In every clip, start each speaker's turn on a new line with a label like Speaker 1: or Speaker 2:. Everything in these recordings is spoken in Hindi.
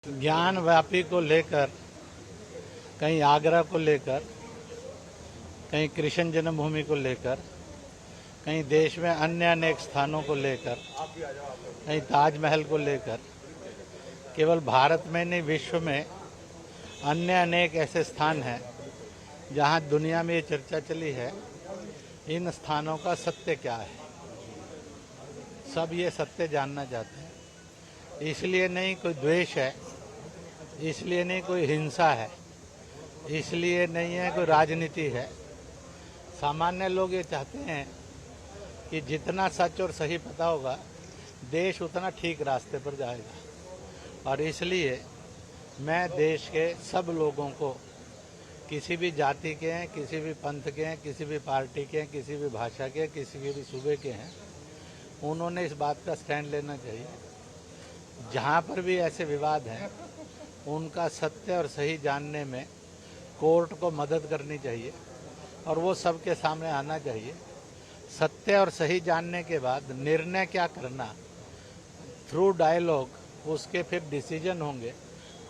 Speaker 1: ज्ञान व्यापी को लेकर, कहीं आगरा को लेकर, कहीं कृष्ण जन्मभूमि को लेकर, कहीं देश में अन्य अनेक स्थानों को लेकर, कहीं ताजमहल को लेकर, केवल भारत में नहीं विश्व में अन्य अनेक ऐसे स्थान हैं जहां दुनिया में ये चर्चा चली है इन स्थानों का सत्य क्या है। सब ये सत्य जानना चाहते हैं। इसलिए नहीं कोई द्वेष है, इसलिए नहीं कोई हिंसा है, इसलिए नहीं है कोई राजनीति है। सामान्य लोग ये चाहते हैं कि जितना सच और सही पता होगा देश उतना ठीक रास्ते पर जाएगा। और इसलिए मैं देश के सब लोगों को, किसी भी जाति के हैं, किसी भी पंथ के हैं, किसी भी पार्टी के हैं, किसी भी भाषा के, किसी भी सूबे के हैं, उन्होंने इस बात का स्टैंड लेना चाहिए। जहाँ पर भी ऐसे विवाद हैं उनका सत्य और सही जानने में कोर्ट को मदद करनी चाहिए और वो सबके सामने आना चाहिए। सत्य और सही जानने के बाद निर्णय क्या करना, थ्रू डायलॉग उसके फिर डिसीजन होंगे,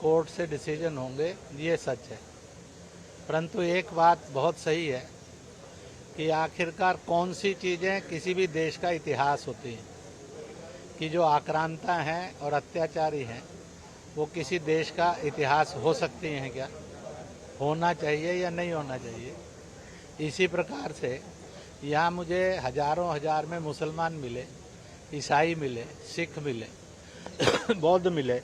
Speaker 1: कोर्ट से डिसीजन होंगे, ये सच है। परंतु एक बात बहुत सही है कि आखिरकार कौन सी चीज़ें किसी भी देश का इतिहास होती हैं, कि जो आक्रांता हैं और अत्याचारी हैं वो किसी देश का इतिहास हो सकती हैं क्या, होना चाहिए या नहीं होना चाहिए। इसी प्रकार से यहाँ मुझे हजारों हजार में मुसलमान मिले, ईसाई मिले, सिख मिले, बौद्ध मिले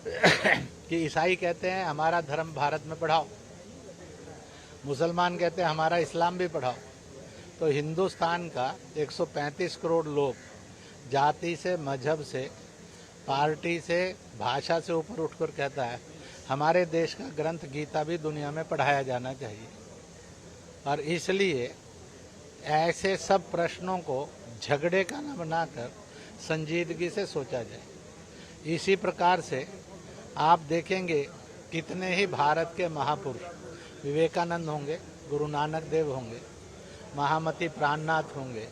Speaker 1: कि ईसाई कहते हैं हमारा धर्म भारत में पढ़ाओ, मुसलमान कहते हैं हमारा इस्लाम भी पढ़ाओ। तो हिंदुस्तान का 135 करोड़ लोग जाति से, मजहब से, पार्टी से, भाषा से ऊपर उठकर कहता है हमारे देश का ग्रंथ गीता भी दुनिया में पढ़ाया जाना चाहिए। और इसलिए ऐसे सब प्रश्नों को झगड़े का न बनाकर संजीदगी से सोचा जाए। इसी प्रकार से आप देखेंगे कितने ही भारत के महापुरुष, विवेकानंद होंगे, गुरु नानक देव होंगे, महामती प्राणनाथ होंगे,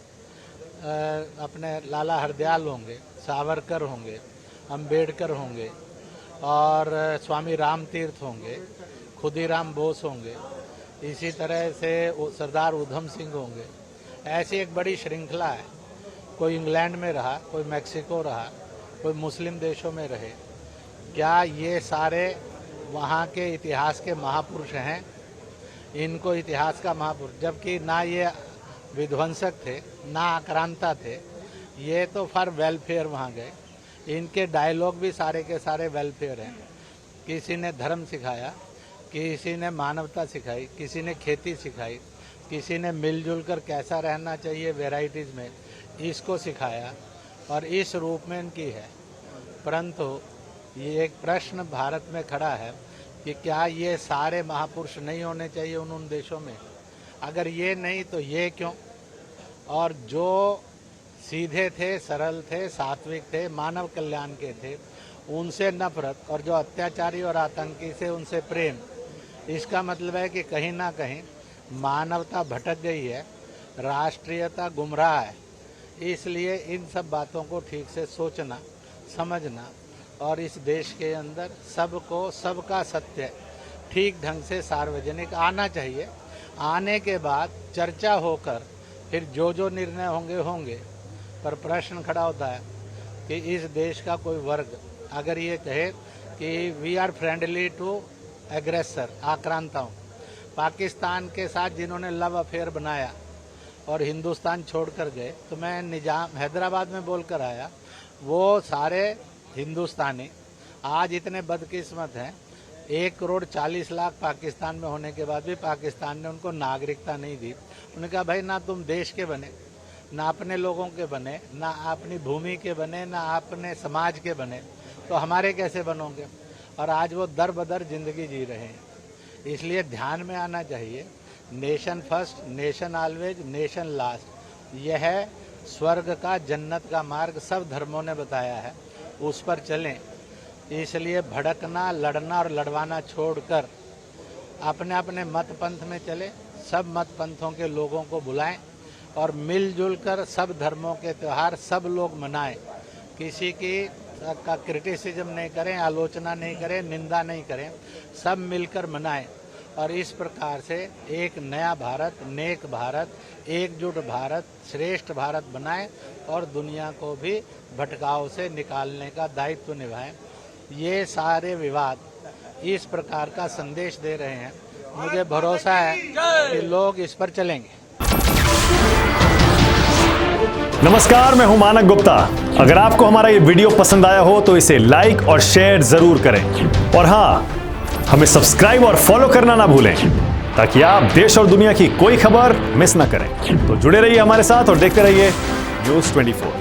Speaker 1: अपने लाला हरदयाल होंगे, सावरकर होंगे, अंबेडकर होंगे और स्वामी राम तीर्थ होंगे, खुदीराम बोस होंगे, इसी तरह से सरदार उधम सिंह होंगे। ऐसी एक बड़ी श्रृंखला है। कोई इंग्लैंड में रहा, कोई मैक्सिको रहा, कोई मुस्लिम देशों में रहे। क्या ये सारे वहाँ के इतिहास के महापुरुष हैं? इनको इतिहास का महापुरुष, जबकि ना ये विध्वंसक थे ना आक्रांता थे, ये तो फॉर वेलफेयर वहाँ गए। इनके डायलॉग भी सारे के सारे वेलफेयर हैं। किसी ने धर्म सिखाया, किसी ने मानवता सिखाई, किसी ने खेती सिखाई, किसी ने मिलजुल कर कैसा रहना चाहिए वैरायटीज़ में, इसको सिखाया और इस रूप में इनकी है। परंतु ये एक प्रश्न भारत में खड़ा है कि क्या ये सारे महापुरुष नहीं होने चाहिए उन देशों में? अगर ये नहीं तो ये क्यों? और जो सीधे थे, सरल थे, सात्विक थे, मानव कल्याण के थे, उनसे नफरत, और जो अत्याचारी और आतंकी से उनसे प्रेम। इसका मतलब है कि कहीं ना कहीं मानवता भटक गई है, राष्ट्रीयता गुमराह है। इसलिए इन सब बातों को ठीक से सोचना, समझना और इस देश के अंदर सबको, सबका सत्य ठीक ढंग से सार्वजनिक आना चाहिए। आने के बाद चर्चा होकर फिर जो निर्णय होंगे। पर प्रश्न खड़ा होता है कि इस देश का कोई वर्ग अगर ये कहे कि we are friendly to aggressor, आक्रांताओं, पाकिस्तान के साथ जिन्होंने लव अफेयर बनाया और हिंदुस्तान छोड़कर गए, तो मैं निजाम हैदराबाद में बोलकर आया, वो सारे हिंदुस्तानी आज इतने बदकिस्मत हैं। 1,40,00,000 पाकिस्तान में होने के बाद भी पाकिस्तान ने उनको नागरिकता नहीं दी। उन्होंने कहा भाई ना तुम देश के बने, ना अपने लोगों के बने, ना अपनी भूमि के बने, ना अपने समाज के बने, तो हमारे कैसे बनोगे? और आज वो दर बदर जिंदगी जी रहे हैं। इसलिए ध्यान में आना चाहिए, nation first, nation always, nation last. यह है स्वर्ग का, जन्नत का मार्ग सब धर्मों ने बताया है, उस पर चलें। इसलिए भड़कना, लड़ना और लड़वाना छोड़कर अपने अपने मत पंथ में चले, सब मत पंथों के लोगों को बुलाएं और मिलजुल कर सब धर्मों के त्यौहार सब लोग मनाएं। किसी की का क्रिटिसिज्म नहीं करें, आलोचना नहीं करें, निंदा नहीं करें, सब मिलकर मनाएं और इस प्रकार से एक नया भारत, नेक भारत, एकजुट भारत, श्रेष्ठ भारत बनाएं और दुनिया को भी भटकाव से निकालने का दायित्व निभाएं। ये सारे विवाद इस प्रकार का संदेश दे रहे हैं, मुझे भरोसा है कि लोग इस पर चलेंगे।
Speaker 2: नमस्कार, मैं हूं मानक गुप्ता। अगर आपको हमारा ये वीडियो पसंद आया हो तो इसे लाइक और शेयर जरूर करें और हां, हमें सब्सक्राइब और फॉलो करना ना भूलें ताकि आप देश और दुनिया की कोई खबर मिस ना करें। तो जुड़े रहिए हमारे साथ और देखते रहिए News 24।